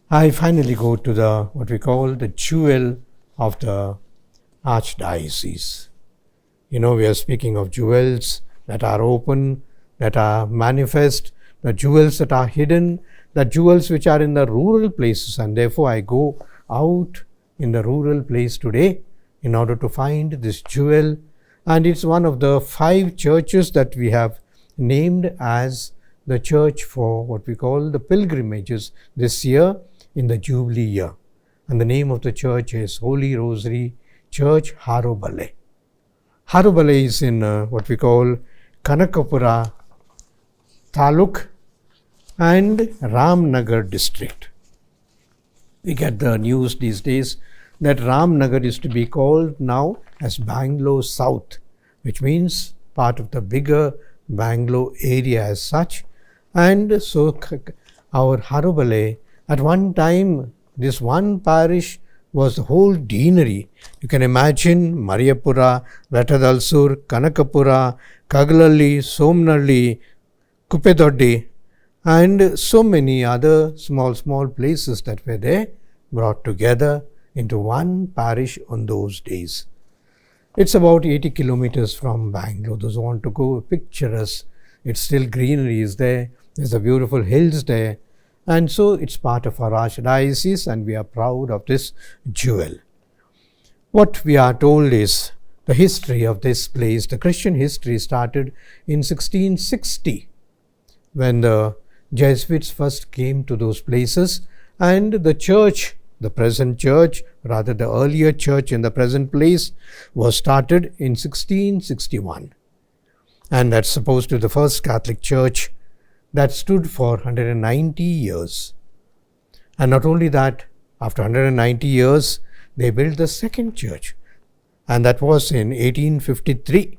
I finally go to what we call the jewel of the Archdiocese. We are speaking of jewels that are open, that are manifest, the jewels that are hidden, the jewels which are in the rural places. And therefore, I go out in the rural place today in order to find this jewel. And it's one of the 5 churches that we have named as the church for what we call the pilgrimages this year in the Jubilee year. And the name of the church is Holy Rosary Church, Harobele. Harobele is in what we call Kanakapura Taluk and Ramnagar district. We get the news these days that Ramnagar is to be called now as Bangalore South, which means part of the bigger Bangalore area as such. And so our Harobele, at one time, this one parish was the whole deanery. You can imagine Mariapura, Vettadalsur, Kanakapura, Kagalalli, Somnalli, Kupedoddi, and so many other small places that were there, brought together into one parish on those days. It's about 80 kilometers from Bangalore. Those who want to go, picture us. It's still greenery is there. There's a beautiful hills there. And so it's part of our Archdiocese, and we are proud of this jewel. What we are told is the history of this place. The Christian history started in 1660 when the Jesuits first came to those places, and the church, the present church, rather the earlier church in the present place, was started in 1661. And that's supposed to be the first Catholic church that stood for 190 years. And not only that, after 190 years, they built the second church, and that was in 1853.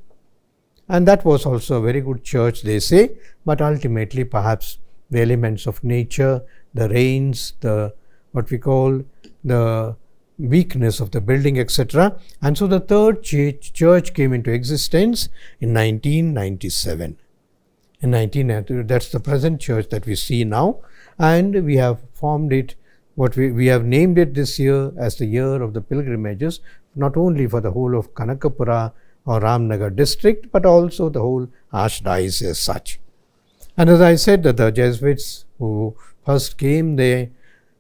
And that was also a very good church, they say, but ultimately perhaps the elements of nature, the rains, the what we call the weakness of the building, etc. And so the third church came into existence in 1997. In 1992, that's the present church that we see now, and we have formed it, we have named it this year as the year of the pilgrimages, not only for the whole of Kanakapura or Ramnagar district, but also the whole Archdiocese as such. And as I said, that the Jesuits who first came there,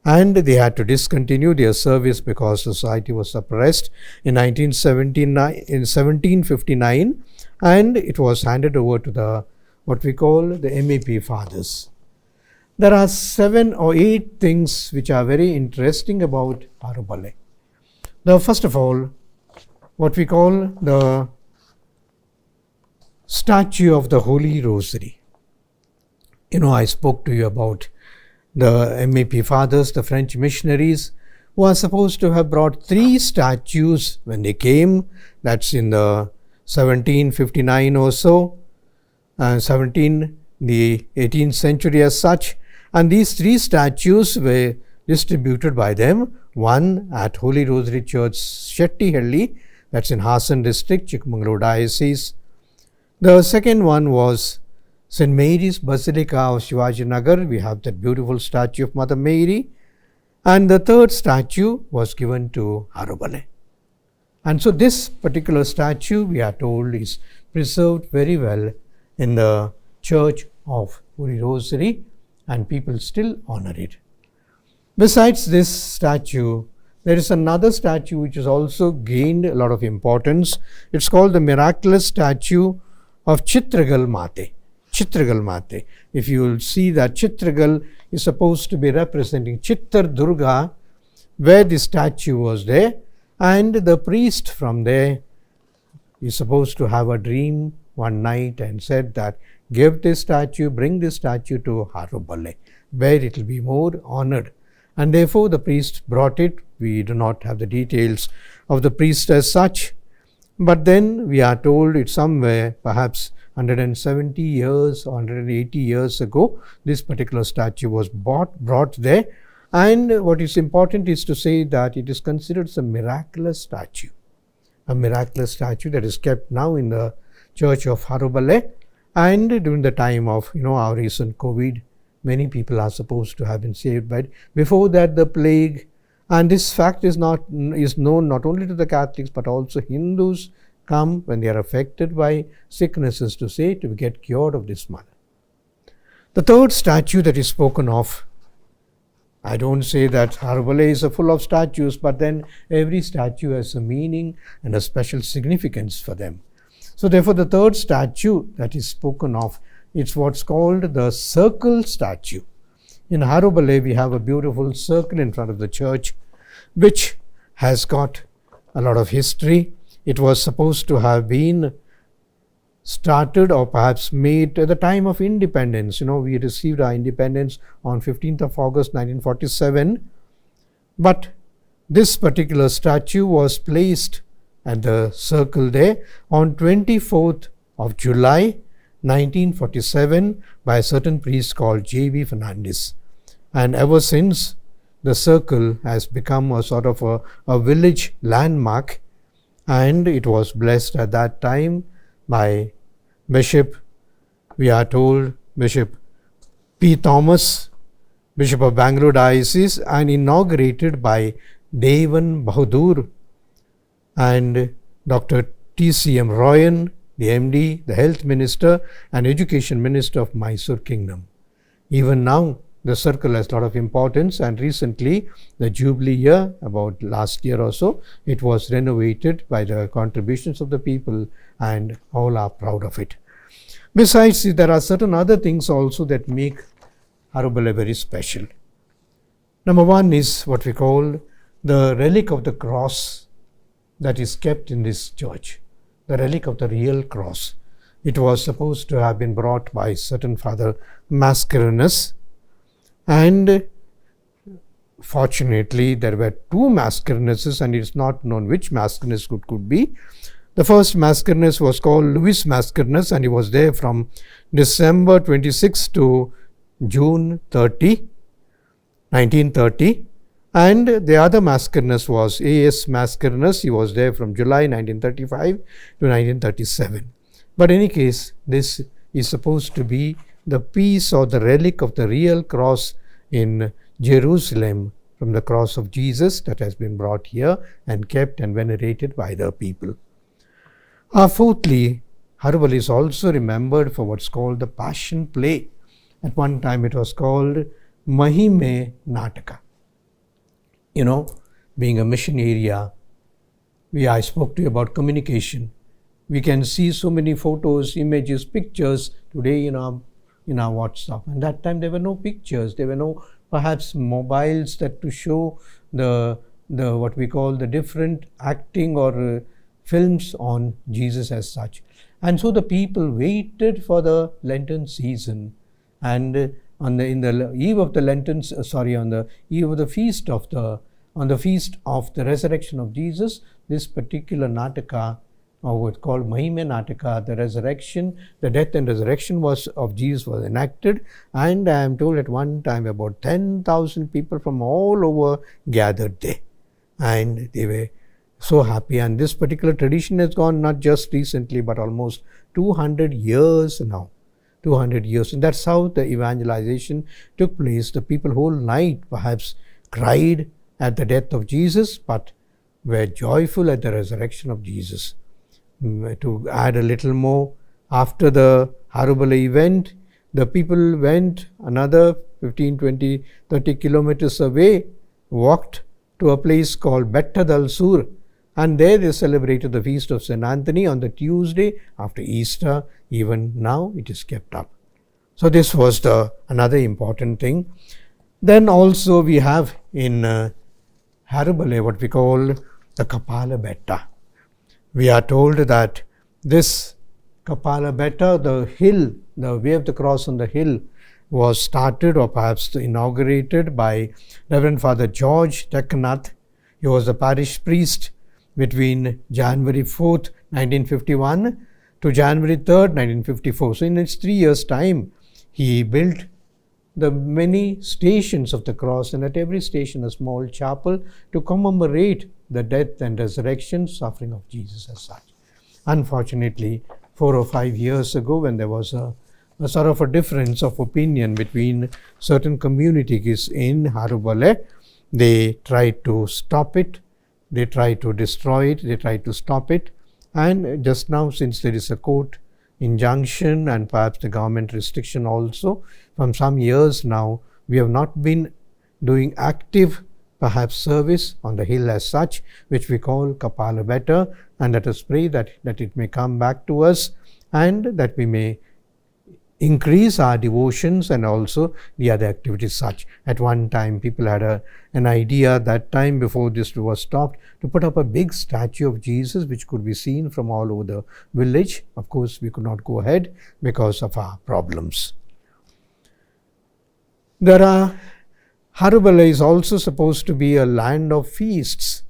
and they had to discontinue their service because society was suppressed in 1759, and it was handed over to what we call the MAP fathers. There are 7 or 8 things which are very interesting about Harobele. Now, first of all, what we call the statue of the Holy Rosary. I spoke to you about the MAP fathers, the French missionaries, who are supposed to have brought 3 statues when they came. That's in the 1759 or so. The 18th century as such, and these 3 statues were distributed by them, one at Holy Rosary Church, Shettihalli, that's in Hassan district, Chikmagalur diocese. The second one was St. Mary's Basilica of Shivajinagar. We have that beautiful statue of Mother Mary, and the third statue was given to Harobele. And so this particular statue, we are told, is preserved very well in the Church of Holy Rosary, and people still honor it. Besides this statue, there is another statue which has also gained a lot of importance. It's called the miraculous statue of Chitragal Mate. Chitragal Mate. If you will see that Chitragal is supposed to be representing Chittar Durga, where the statue was there, and the priest from there is supposed to have a dream one night and said that bring this statue to Harobele, where it will be more honored. And therefore the priest brought it. We do not have the details of the priest as such, but then we are told it's somewhere perhaps 170 years or 180 years ago, this particular statue was brought there. And what is important is to say that it is considered a miraculous statue. A miraculous statue that is kept now in the Church of Harobele, and during the time of our recent COVID many people are supposed to have been saved by it. Before that, the plague, and this fact is known not only to the Catholics but also Hindus come when they are affected by sicknesses to get cured of this manner. The third statue that is spoken of, I don't say that Harobele is full of statues, but then every statue has a meaning and a special significance for them. So therefore the third statue that is spoken of, it's what's called the circle statue. In Harobele we have a beautiful circle in front of the church which has got a lot of history. It was supposed to have been started or perhaps made at the time of independence. We received our independence on 15th of August 1947, but this particular statue was placed at the circle there on 24th of July 1947 by a certain priest called J.V. Fernandez. And ever since, the circle has become a sort of a village landmark, and it was blessed at that time by Bishop, we are told, Bishop P. Thomas, Bishop of Bangalore Diocese, and inaugurated by Devan Bahadur and Dr. T.C.M. Royan, the MD, the Health Minister and Education Minister of Mysore Kingdom. Even now, the circle has a lot of importance, and recently, the Jubilee year, about last year or so, it was renovated by the contributions of the people, and all are proud of it. Besides, there are certain other things also that make Harobele very special. Number one is what we call the relic of the cross that is kept in this church, the relic of the real cross. It was supposed to have been brought by certain Father Mascarenhas, and fortunately there were two Mascarenhas, and it is not known which Mascarenhas could be. The first Mascarenhas was called Louis Mascarenhas, and he was there from December 26 to June 30, 1930. And the other Mascarenhas was A.S. Mascarenhas. He was there from July 1935 to 1937. But in any case, this is supposed to be the piece or the relic of the real cross in Jerusalem, from the cross of Jesus that has been brought here and kept and venerated by the people. Fourthly, Harobele is also remembered for what's called the Passion Play. At one time it was called Mahime Nataka. Being a mission area, I spoke to you about communication. We can see so many photos, images, pictures today in our WhatsApp. And that time there were no pictures. There were no perhaps mobiles that to show the what we call the different acting or films on Jesus as such. And so the people waited for the Lenten season, and on the eve of the feast of the resurrection of Jesus, this particular Nataka, or what's called Mahime Nataka, the resurrection, the death and resurrection of Jesus was enacted, and I am told at one time about 10,000 people from all over gathered there, and they were so happy. And this particular tradition has gone not just recently but almost 200 years now. 200 years, and that's how the evangelization took place. The people whole night perhaps cried at the death of Jesus, but were joyful at the resurrection of Jesus. To add a little more, after the Harobele event, the people went another 15, 20, 30 kilometers away, walked to a place called Betta dal Sur, and there they celebrated the feast of St. Anthony on the Tuesday after Easter. Even now it is kept up. So this was another important thing. Then also we have in Harobele what we call the Kapala Betta. We are told that this Kapala Betta, the hill, the way of the cross on the hill, was started or perhaps inaugurated by Reverend Father George Teknath. He was the parish priest between January 4th, 1951 to January 3rd, 1954. So in its 3 years' time, he built the many stations of the cross, and at every station a small chapel to commemorate the death and resurrection, suffering of Jesus as such. Unfortunately, 4 or 5 years ago, when there was a a sort of a difference of opinion between certain communities in Harobele. They tried to stop it, they tried to destroy it, they tried to stop it. And just now, since there is a court injunction and perhaps the government restriction also, from some years now, we have not been doing active perhaps service on the hill as such, which we call Kapala Betta, and let us pray that it may come back to us and that we may increase our devotions and also the other activities such. At one time, people had an idea that time before this was stopped to put up a big statue of Jesus which could be seen from all over the village. Of course, we could not go ahead because of our problems. Harobele is also supposed to be a land of feasts.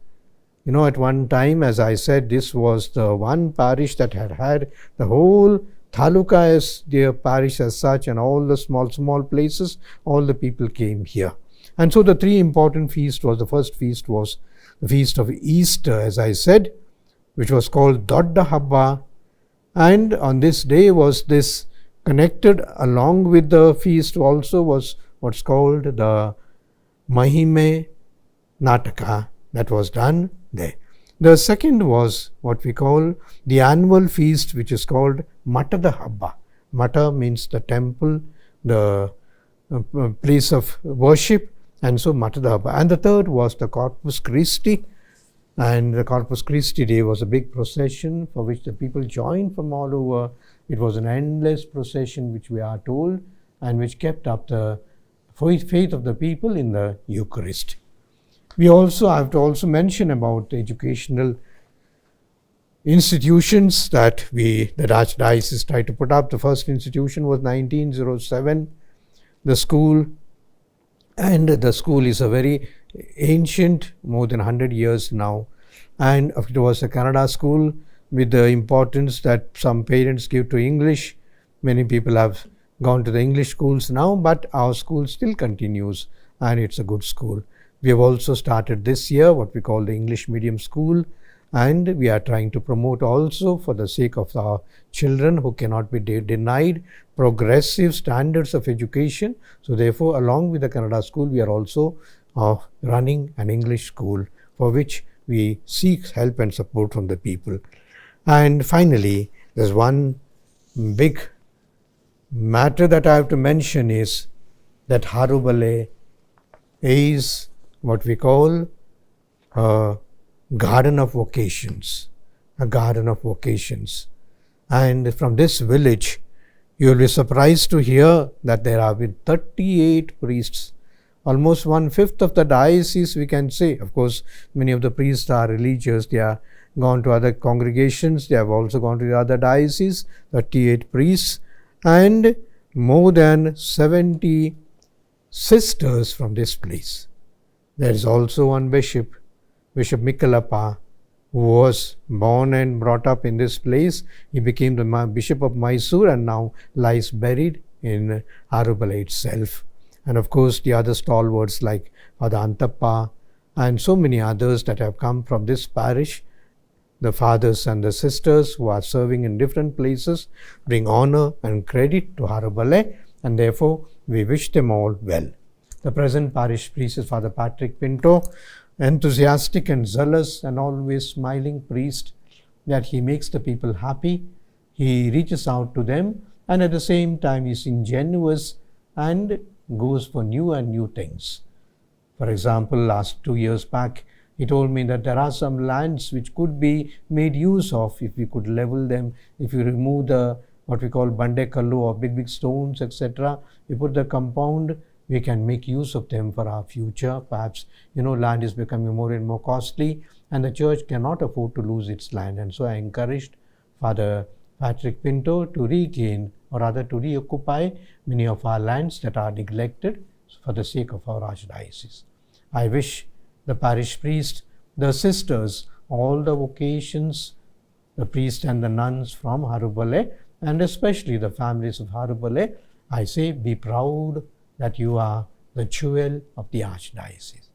At one time, as I said, this was the one parish that had the whole Taluka as their parish as such, and all the small places, all the people came here. And so the three important feasts was, the first feast was the feast of Easter, as I said, which was called Dodda Habba. And on this day was this connected along with the feast also was what's called the Mahime Nataka that was done there. The second was what we call the annual feast, which is called Machado Habba. Mata means the temple, the place of worship, and so Machado Habba. And the third was the Corpus Christi. And the Corpus Christi Day was a big procession for which the people joined from all over. It was an endless procession, which we are told, and which kept up the faith of the people in the Eucharist. We also have to also mention about educational institutions that Archdiocese tried to put up. The first institution was 1907, the school, and the school is a very ancient, more than 100 years now, and it was a Kannada school with the importance that some parents give to English. Many people have gone to the English schools now, but our school still continues, and it's a good school. We have also started this year what we call the English medium school, and we are trying to promote also, for the sake of our children who cannot be denied, progressive standards of education. So therefore, along with the Kannada school, we are also running an English school for which we seek help and support from the people. And finally, there's one big matter that I have to mention is that Harobele is what we call a garden of vocations, And from this village, you will be surprised to hear that there have been 38 priests, almost 1/5 of the diocese, we can say. Of course, many of the priests are religious, they are gone to other congregations, they have also gone to the other dioceses, 38 priests, and more than 70 sisters from this place. There is also one bishop, Bishop Mikkalappa, who was born and brought up in this place. He became the Bishop of Mysore and now lies buried in Harobele itself. And of course, the other stalwarts like Father Antappa and so many others that have come from this parish, the fathers and the sisters who are serving in different places, bring honor and credit to Harobele, and therefore we wish them all well. The present parish priest is Father Patrick Pinto, enthusiastic and zealous and always smiling priest, that he makes the people happy, he reaches out to them, and at the same time he is ingenuous and goes for new things. For example, last 2 years back, he told me that there are some lands which could be made use of if we could level them, if you remove the what we call bande kallu or big stones, etc. We put the compound, we can make use of them for our future. Perhaps, land is becoming more and more costly and the church cannot afford to lose its land. And so I encouraged Father Patrick Pinto to regain, or rather to reoccupy, many of our lands that are neglected for the sake of our Archdiocese. I wish the parish priest, the sisters, all the vocations, the priests and the nuns from Harobele, and especially the families of Harobele, I say, be proud that you are the jewel of the Archdiocese.